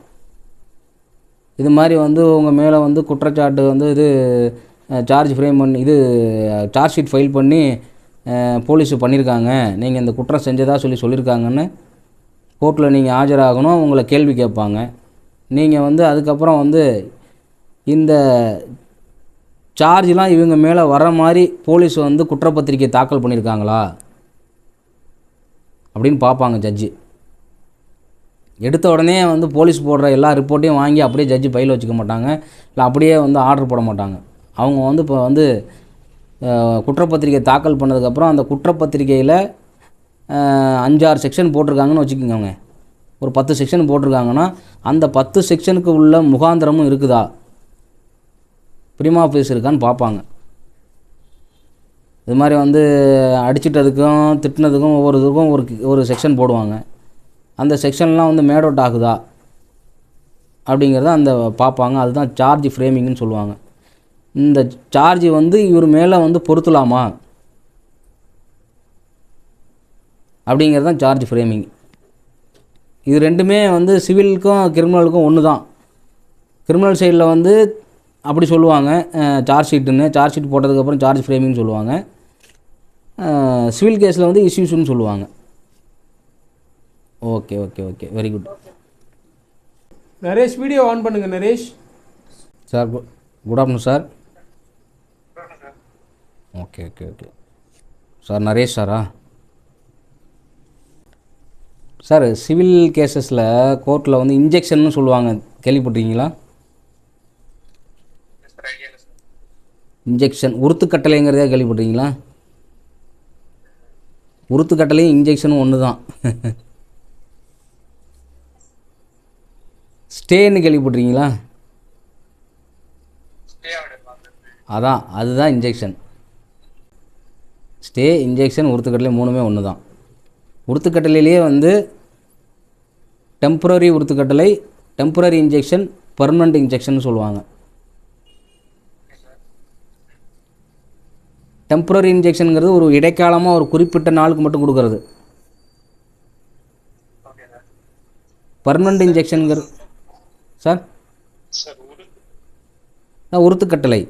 இது மாதிரி வந்து உங்கள் மேலே வந்து குற்றச்சாட்டு வந்து இது சார்ஜ் ஃப்ரேம் பண்ணி இது சார்ஜ் ஷீட் ஃபைல் பண்ணி போலீஸு பண்ணியிருக்காங்க, நீங்கள் இந்த குற்றம் செஞ்சதாக சொல்லியிருக்காங்கன்னு கோர்ட்டில் நீங்கள் ஆஜராகணும். உங்களை கேள்வி கேட்பாங்க. நீங்கள் வந்து அதுக்கப்புறம் வந்து இந்த சார்ஜெலாம் இவங்க மேலே வர மாதிரி போலீஸ் வந்து குற்றப்பத்திரிக்கை தாக்கல் பண்ணியிருக்காங்களா அப்படின்னு பார்ப்பாங்க ஜட்ஜி. எடுத்த உடனே வந்து போலீஸ் போடுற எல்லா ரிப்போர்ட்டையும் வாங்கி அப்படியே ஜட்ஜி பையில் வச்சுக்க மாட்டாங்க, இல்லை அப்படியே வந்து ஆர்டர் போட மாட்டாங்க. அவங்க வந்து இப்போ வந்து குற்றப்பத்திரிக்கை தாக்கல் பண்ணதுக்கப்புறம் அந்த குற்றப்பத்திரிக்கையில் 5-6 செக்ஷன் போட்டிருக்காங்கன்னு வச்சுக்கோங்க. ஒரு 10 செக்ஷன் போட்டிருக்காங்கன்னா அந்த 10 செக்ஷனுக்கு உள்ள முகாந்திரமும் இருக்குதா, பிரிமா ஃபேஸ் இருக்கான்னு பார்ப்பாங்க. இது மாதிரி வந்து அடிச்சிட்டதுக்கும் திட்டினதுக்கும் ஒவ்வொருத்துக்கும் ஒரு செக்ஷன் போடுவாங்க. அந்த செக்ஷன்லாம் வந்து மேட் அவுட் ஆகுதா அப்படிங்கிறத அந்த பார்ப்பாங்க. அதுதான் சார்ஜ் ஃப்ரேமிங்னு சொல்லுவாங்க. இந்த சார்ஜ் வந்து இவர் மேலே வந்து பொருத்தலாமா அப்படிங்கிறது தான் சார்ஜ் ஃப்ரேமிங். இது ரெண்டுமே வந்து சிவிலுக்கும் கிரிமினலுக்கும் ஒன்று தான். கிரிமினல் சைடில் வந்து அப்படி சொல்லுவாங்க சார்ஜ் ஷீட்டுன்னு, சார்ஜ் ஷீட் போட்டதுக்கப்புறம் சார்ஜ் ஃப்ரேமிங் சொல்லுவாங்க. சிவில் கேஸில் வந்து இஷ்யூஸ்னு சொல்லுவாங்க. Okay okay okay very good. Naresh video on பண்ணுங்க. Naresh sir good afternoon sir. Okay okay okay sir. Naresh சாரா? சார் சிவில் கேசஸில் கோர்ட்டில் வந்து இன்ஜெக்ஷன்னு சொல்லுவாங்க, கேள்விப்பட்டிருக்கீங்களா? இன்ஜெக்ஷன் உறுத்துக்கட்டளைங்கிறதே கேள்விப்பட்டிருக்கீங்களா? உறுத்துக்கட்டளையும் இன்ஜெக்ஷனும் ஒன்று தான். ஸ்டேன்னு கேள்விப்பட்டிருக்கீங்களா? அதுதான் இன்ஜெக்ஷன். ஸ்டே, இன்ஜெக்ஷன், உறுத்துக்கட்டளை மூணுமே ஒன்று தான். உறுத்துக்கட்டளையிலேயே வந்து டெம்பரரி உறுத்துக்கட்டளை, டெம்பரரி இன்ஜெக்ஷன், பர்மனண்ட் இன்ஜெக்ஷன் சொல்லுவாங்க. டெம்பரரி இன்ஜெக்ஷனுங்கிறது ஒரு இடைக்காலமாக ஒரு குறிப்பிட்ட நாளுக்கு மட்டும் கொடுக்கறது. பர்மனண்ட் இன்ஜெக்ஷனுங்கிறது சார் உறுத்துக்கட்டளை,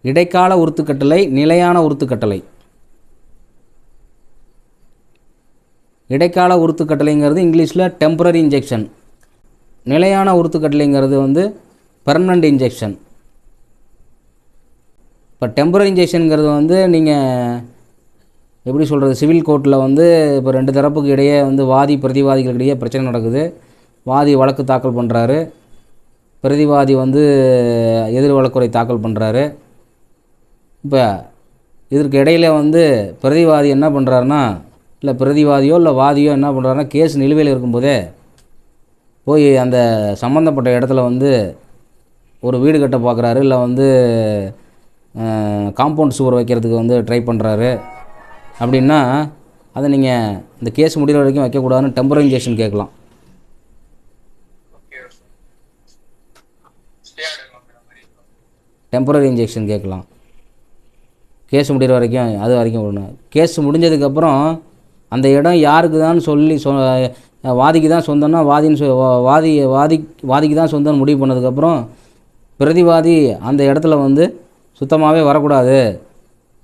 இடைக்கால உறுத்துக்கட்டளை, நிலையான உறுத்துக்கட்டளை. இடைக்கால உறுத்துக்கட்டளைங்கிறது இங்கிலீஷில் டெம்பரரி இன்ஜெக்ஷன், நிலையான உறுத்துக்கட்டளைங்கிறது வந்து பெர்மனண்ட் இன்ஜெக்ஷன். இப்போ டெம்பரரி இன்ஜெக்ஷனுங்கிறது வந்து நீங்கள் எப்படி சொல்கிறது, சிவில் கோர்ட்டில் வந்து இப்போ 2 தரப்புக்கு இடையே வந்து வாதி பிரதிவாதிகளுக்கு இடையே பிரச்சனை நடக்குது. வாதி வழக்கு தாக்கல் பண்ணுறாரு, பிரதிவாதி வந்து எதிர் வழக்குரை தாக்கல் பண்ணுறாரு. இப்போ இதற்கு இடையில் வந்து பிரதிவாதி என்ன பண்ணுறாருன்னா, இல்லை பிரதிவாதியோ இல்லை வாதியோ என்ன பண்ணுறாருன்னா, கேஸ் நிலுவையில் இருக்கும்போதே போய் அந்த சம்மந்தப்பட்ட இடத்துல வந்து ஒரு வீடு கட்ட பார்க்குறாரு, இல்லை வந்து காம்பவுண்ட் சுவர் வைக்கிறதுக்கு வந்து ட்ரை பண்ணுறாரு. அப்படின்னா அதை நீங்கள் இந்த கேஸ் முடிகிற வரைக்கும் வைக்கக்கூடாதுன்னு டெம்பரரி இன்ஜெக்ஷன் கேட்கலாம். டெம்பரரி இன்ஜெக்ஷன் கேட்கலாம் கேஸ் முடிகிற வரைக்கும். அது வரைக்கும் விடணும். கேஸ் முடிஞ்சதுக்கப்புறம் அந்த இடம் யாருக்கு தான் சொல்லி வாதிக்கு தான் சொந்தம்னா வாதிக்கு தான் சொந்தம்னு முடிவு பண்ணதுக்கப்புறம் பிரதிவாதி அந்த இடத்துல வந்து சுத்தமாகவே வரக்கூடாது,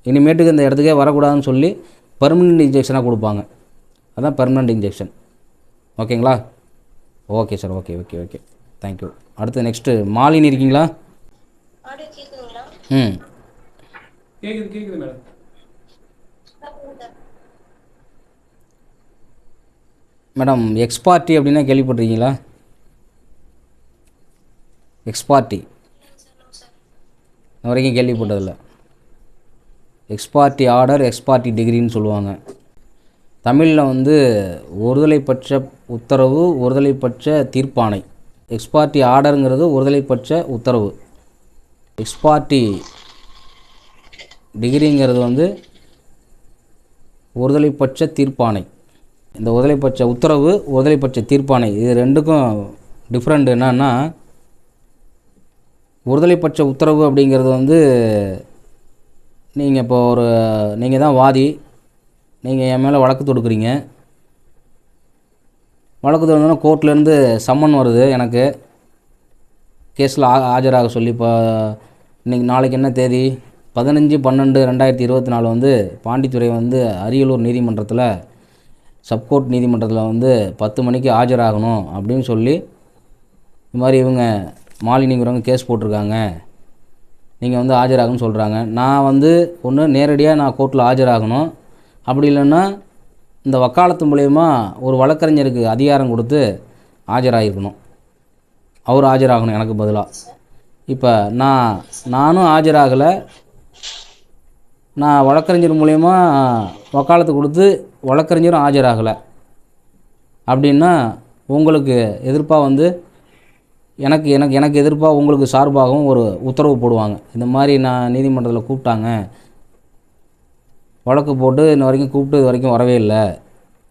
இனிமேட்டுக்கு இந்த இடத்துக்கே வரக்கூடாதுன்னு சொல்லி பெர்மனெண்ட் இன்ஜெக்ஷனாக கொடுப்பாங்க. அதான் பெர்மனெண்ட் இன்ஜெக்ஷன். ஓகேங்களா? Okay sir, okay okay okay, thank you. அடுத்து நெக்ஸ்ட்டு மாலினி இருக்கீங்களா? ஆடியோ கேக்குதுங்களா? ம், கேக்குது மேடம். மேடம் எக்ஸ்பார்ட்டி அப்படின்னா கேள்விப்பட்டிருக்கீங்களா? எக்ஸ்பார்ட்டி இது வரைக்கும் கேள்விப்பட்டதில்லை. எக்ஸ்பார்ட்டி ஆர்டர், எக்ஸ்பார்ட்டி டிகிரின்னு சொல்லுவாங்க. தமிழில் வந்து ஒருதலைப்பட்ச உத்தரவு, ஒருதலைப்பட்ச தீர்ப்பாணை. எக்ஸ்பார்ட்டி ஆர்டருங்கிறது ஒருதலைப்பட்ச உத்தரவு. எக்ஸ்பார்ட்டி டிகிரிங்கிறது வந்து ஒருதலைப்பட்ச தீர்ப்பாணை. இந்த ஒருதலைப்பட்ச உத்தரவு, ஒருதலைப்பட்ச தீர்ப்பாணை, இது ரெண்டுக்கும் டிஃப்ரெண்ட் என்னன்னா, ஒருதலைப்பட்ச உத்தரவு அப்படிங்கிறது வந்து நீங்கள் இப்போ நீங்கள் தான் வாதி, நீங்கள் என் மேலே வழக்கு தொடுக்குறீங்க. வழக்கு தொடுக்கணுன்னா கோர்ட்லேருந்து சம்மன் வருது, எனக்கு கேஸில் ஆஜராக சொல்லி. இப்போ நாளைக்கு என்ன தேதி? 15/12/2024 வந்து பாண்டித்துறை வந்து அரியலூர் நீதிமன்றத்தில், சப்கோர்ட் நீதிமன்றத்தில் வந்து 10 மணிக்கு ஆஜராகணும் அப்படின்னு சொல்லி இது மாதிரி இவங்க மாலினிங்கிறவங்க கேஸ் போட்டிருக்காங்க, நீங்கள் வந்து ஆஜராகணும்னு சொல்கிறாங்க. நான் வந்து ஒன்று நேரடியாக நான் கோர்ட்டில் ஆஜராகணும், அப்படி இல்லைன்னா இந்த வக்காலத்து மூலயமா ஒரு வழக்கறிஞருக்கு அதிகாரம் கொடுத்து ஆஜராகிருக்கணும், அவர் ஆஜராகணும் எனக்கு பதிலாக. இப்போ நானும் ஆஜராகலை, நான் வழக்கறிஞர் மூலயமா வக்காலத்து கொடுத்து வழக்கறிஞரும் ஆஜராகலை அப்படின்னா உங்களுக்கு எதிர்ப்பாக வந்து எனக்கு எதிர்ப்பாக உங்களுக்கு சார்பாகவும் ஒரு உத்தரவு போடுவாங்க. இந்த மாதிரி நான் நீதிமன்றத்தில் கூப்பிட்டாங்க, வழக்கு போட்டு இன்ன வரைக்கும் கூப்பிட்டு இது வரைக்கும் வரவே இல்லை,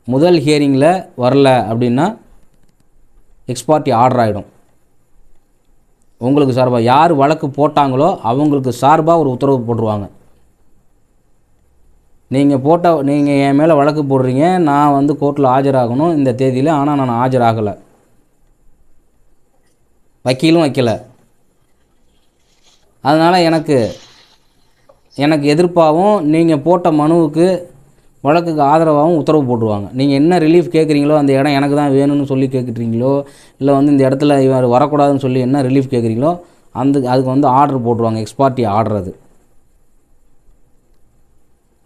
முதல் ஹியரிங்கில் வரல அப்படின்னா எக்ஸ்பார்ட்டி ஆர்டர் ஆகிடும். உங்களுக்கு சார்பாக யார் வழக்கு போட்டாங்களோ அவங்களுக்கு சார்பாக ஒரு உத்தரவு போட்டுருவாங்க. நீங்கள் என் மேலே வழக்கு போடுறீங்க, நான் வந்து கோர்ட்டில் ஆஜராகணும் இந்த தேதியில், ஆனால் நான் ஆஜராகலை, வக்கீலும் வைக்கலை. அதனால் எனக்கு எதிர்ப்பாகவும் நீங்கள் போட்ட மனுவுக்கு வழக்குக்கு ஆதரவாகவும் உத்தரவு போட்டுருவாங்க. நீங்கள் என்ன ரிலீஃப் கேட்குறீங்களோ, அந்த இடம் எனக்கு தான் வேணும்னு சொல்லி கேட்குறீங்களோ, இல்லை வந்து இந்த இடத்துல இவர் வரக்கூடாதுன்னு சொல்லி என்ன ரிலீஃப் கேட்குறீங்களோ அதுக்கு வந்து ஆர்டர் போட்டுருவாங்க, எக்ஸ்பார்ட்டி ஆர்டர்.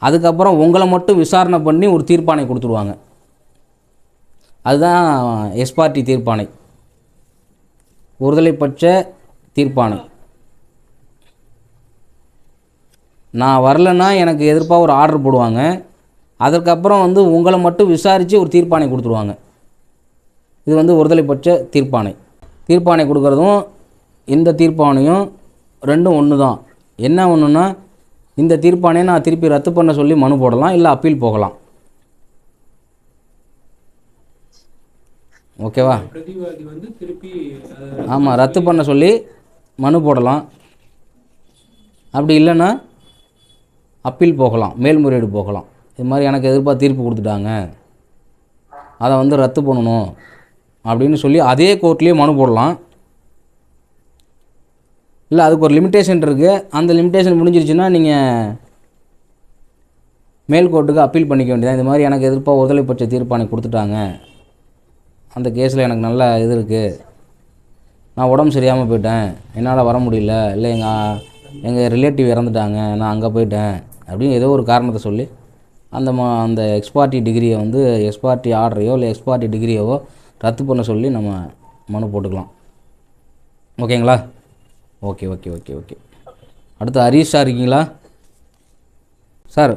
அதுக்கப்புறம் உங்களை மட்டும் விசாரணை பண்ணி ஒரு தீர்ப்பாணை கொடுத்துருவாங்க. அதுதான் எக்ஸ்பார்ட்டி தீர்ப்பாணை, ஒருதலைப்பட்ச தீர்ப்பாணை. நான் வரலைன்னா எனக்கு எதிர்ப்பாக ஒரு ஆர்டர் போடுவாங்க, அதற்கப்புறம் வந்து உங்களை மட்டும் விசாரித்து ஒரு தீர்ப்பாணை கொடுத்துருவாங்க. இது வந்து ஒருதலைப்பட்ச தீர்ப்பாணை. தீர்ப்பாணை கொடுக்குறதும் இந்த தீர்ப்பாணையும் ரெண்டும் ஒன்று தான். என்ன ஒன்றுன்னா, இந்த தீர்ப்பாணையை நான் திருப்பி ரத்து பண்ண சொல்லி மனு போடலாம், இல்லை அப்பீல் போகலாம். ஓகேவா? பிரதிவாதி வந்து திருப்பி ஆமாம், ரத்து பண்ண சொல்லி மனு போடலாம், அப்படி இல்லைன்னா அப்பீல் போகலாம், மேல்முறையீடு போகலாம். இது மாதிரி எனக்கு எதிர்ப்பாக தீர்ப்பு கொடுத்துட்டாங்க, அதை வந்து ரத்து பண்ணணும் அப்படின்னு சொல்லி அதே கோர்ட்லேயே மனு போடலாம். இல்லை அதுக்கு ஒரு லிமிட்டேஷன் இருக்குது, அந்த லிமிட்டேஷன் முடிஞ்சிருச்சுன்னா நீங்கள் மேல் கோர்ட்டுக்கு அப்பீல் பண்ணிக்க வேண்டியதான். இது மாதிரி எனக்கு எதிர்ப்பாக ஒருதலைப்பட்ச தீர்ப்பாணை கொடுத்துட்டாங்க, அந்த கேஸில் எனக்கு நல்ல இது இருக்குது, நான் உடம்பு சரியாமல் போயிட்டேன், என்னால் வர முடியல, இல்லை எங்கள் ரிலேட்டிவ் இறந்துட்டாங்க, நான் அங்கே போயிட்டேன் அப்படின்னு ஏதோ ஒரு காரணத்தை சொல்லி அந்த எக்ஸ்பார்ட்டி டிகிரியை வந்து எக்ஸ்பார்ட்டி ஆர்டரையோ இல்லை எக்ஸ்பார்ட்டி டிகிரியவோ ரத்து பண்ண சொல்லி நம்ம மனு போட்டுக்கலாம். ஓகேங்களா? Okay okay okay okay. அடுத்து ஹரீஷ் சார் இருக்கீங்களா? சார்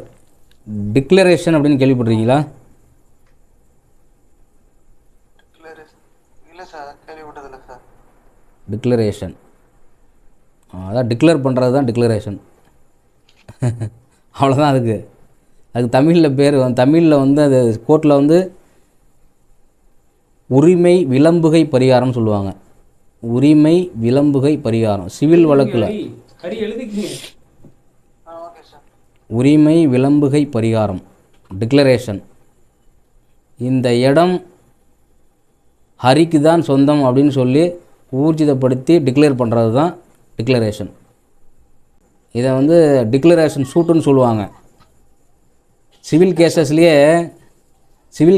டிக்ளரேஷன் அப்படின்னு கேள்விப்பட்டிருக்கீங்களா? இல்லை சார், கேள்விப்பட்டதில்லை சார். டிக்ளரேஷன் அதான் டிக்ளேர் பண்ணுறது தான் டிக்ளரேஷன். அவ்வளோதான். அதுக்கு தமிழில் பேர் தமிழில் வந்து அது கோர்ட்டில் வந்து உரிமை விளம்புகை பரிகாரம்னு சொல்லுவாங்க. உரிமை விளம்புகை பரிகாரம் சிவில் வழக்கில் உரிமை விளம்புகை பரிகாரம் டிக்ளரேஷன். இந்த இடம் ஹரிக்கு தான் சொந்தம் அப்படின்னு சொல்லி ஊர்ஜிதப்படுத்தி டிக்ளேர் பண்ணுறது தான் டிக்ளரேஷன். இதை வந்து டிக்ளரேஷன் சூட்டுன்னு சொல்லுவாங்க. சிவில்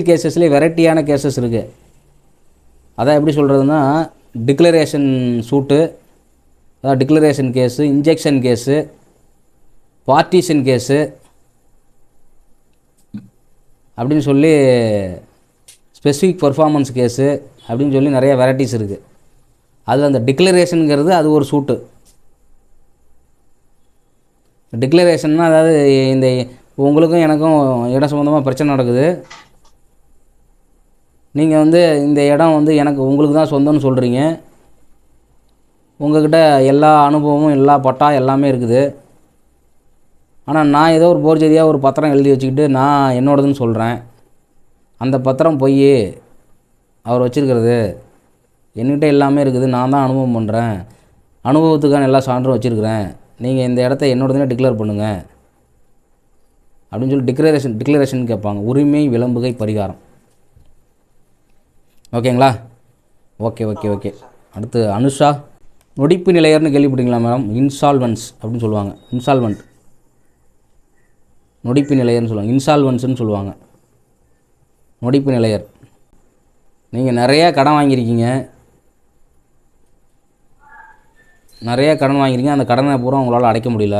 கேசஸ்லேயே வெரைட்டியான கேசஸ் இருக்குது. அதான் எப்படி சொல்கிறதுனா, டிக்ளரேஷன் சூட்டு, அதாவது declaration case, injection case, partition case அப்படின்னு சொல்லி, ஸ்பெசிஃபிக் பர்ஃபார்மன்ஸ் கேஸு அப்படின்னு சொல்லி நிறைய வெரைட்டிஸ் இருக்குது. அதில் அந்த டிக்ளரேஷனுங்கிறது அது ஒரு சூட்டு. டிக்ளரேஷன்னா அதாவது இந்த உங்களுக்கும் எனக்கும் இடம் சம்மந்தமாக பிரச்சனை நடக்குது. நீங்கள் வந்து இந்த இடம் வந்து உங்களுக்கு தான் சொந்தம்னு சொல்கிறீங்க. உங்கள்கிட்ட எல்லா அனுபவமும், எல்லா பட்டா எல்லாமே இருக்குது. ஆனால் நான் ஏதோ ஒரு போர்ஜரியாக ஒரு பத்திரம் எழுதி வச்சுக்கிட்டு நான் என்னோடதுன்னு சொல்கிறேன். அந்த பத்திரம் பொய், அவர் வச்சுருக்கிறது. என்கிட்ட எல்லாமே இருக்குது, நான் தான் அனுபவம் பண்ணுறேன், அனுபவத்துக்கான எல்லா சான்றும் வச்சுருக்கிறேன், நீங்கள் இந்த இடத்த என்னோடதுன்னு டிக்ளேர் பண்ணுங்கள் அப்படின்னு சொல்லி டிக்ளரேஷன் கேட்பாங்க. உரிமை விளம்புகை பரிகாரம். ஓகேங்களா? ஓகே. அடுத்து அனுஷா. நொடிப்பு நிலையர்னு கேள்விப்பட்டீங்களா மேடம்? இன்சால்வன்ஸ் அப்படின்னு சொல்லுவாங்க. இன்சால்வெண்ட், நொடிப்பு நிலையர்னு சொல்லுவாங்க. இன்சால்வன்ஸ்னு சொல்லுவாங்க. நொடிப்பு நிலையர். நீங்கள் நிறையா கடன் வாங்கியிருக்கீங்க, அந்த கடனை பூரா உங்களால் அடைக்க முடியல.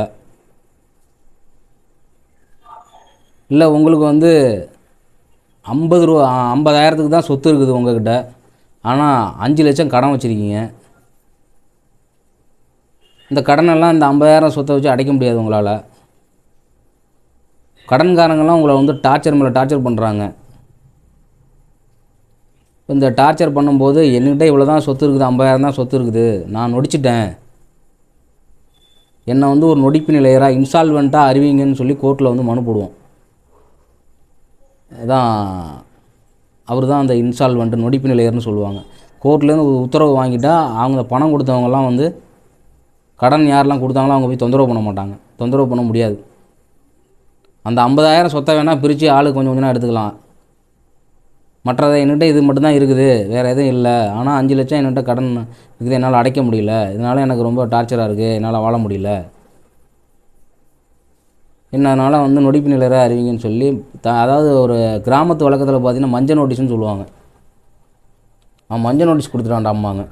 இல்லை உங்களுக்கு வந்து 50,000க்கு தான் சொத்து இருக்குது உங்கள்கிட்ட, ஆனால் 5 லட்சம் கடன் வச்சுருக்கீங்க. இந்த கடனெல்லாம் இந்த 50,000 சொத்தை வச்சு அடைக்க முடியாது உங்களால். கடன்காரங்கெல்லாம் உங்களை வந்து டார்ச்சர் மேலே டார்ச்சர் பண்ணுறாங்க. இந்த டார்ச்சர் பண்ணும்போது என்கிட்ட இவ்வளோ தான் சொத்து இருக்குது, 50,000 தான் சொத்து இருக்குது, நான் நொடிச்சிட்டேன், என்னை வந்து ஒரு நொடிப்பு நிலையராக இன்சால்வெண்ட்டாக அறிவிங்கன்னு சொல்லி கோர்ட்டில் வந்து மனு போடுவோம். அதான் அவர் தான் அந்த இன்சால்வெண்ட், நொடிப்பு நிலையர்னு சொல்லுவாங்க. கோர்ட்லேருந்து உத்தரவு வாங்கிட்டா அவங்க பணம் கொடுத்தவங்கலாம் வந்து கடன் யாரெல்லாம் கொடுத்தாங்களோ அவங்க போய் தொந்தரவு பண்ண மாட்டாங்க, தொந்தரவு பண்ண முடியாது. அந்த 50,000 சொத்தை வேணால் பிரித்து ஆளுக்கு கொஞ்சம் கொஞ்சம் எடுத்துக்கலாம். மற்றதை என்கிட்ட இது மட்டும்தான் இருக்குது, வேறு எதுவும் இல்லை. ஆனால் 5 லட்சம் என்கிட்ட கடன் இருக்குது, என்னால் அடைக்க முடியல, இதனால் எனக்கு ரொம்ப டார்ச்சராக இருக்குது, என்னால் வாழ முடியல, என்னனால் வந்து நொடிப்பு நிலையராக அறிவிங்கன்னு சொல்லி அதாவது ஒரு கிராமத்து வழக்கத்தில் பார்த்திங்கன்னா மஞ்சள் நோட்டீஸ்னு சொல்லுவாங்க. மஞ்சள் நோட்டீஸ் கொடுத்துட்டான்டா அம்மாங்க.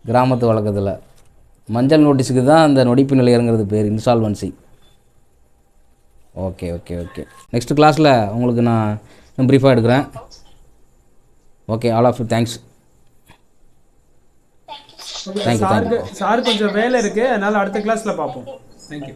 கிராமத்து வழக்கத்தில் மஞ்சள் நோட்டீஸுக்கு தான் அந்த நொடிப்பு நிலையருங்கிறது பேர், இன்சால்வன்சி. ஓகே. நெக்ஸ்ட் கிளாஸில் உங்களுக்கு நான் ப்ரீஃபாக எடுக்கிறேன். Okay, all of you thanks. Thank you. Sir கொஞ்சம் வேலை இருக்குது, அதனால் அடுத்த கிளாஸில் பார்ப்போம். தேங்க்யூ.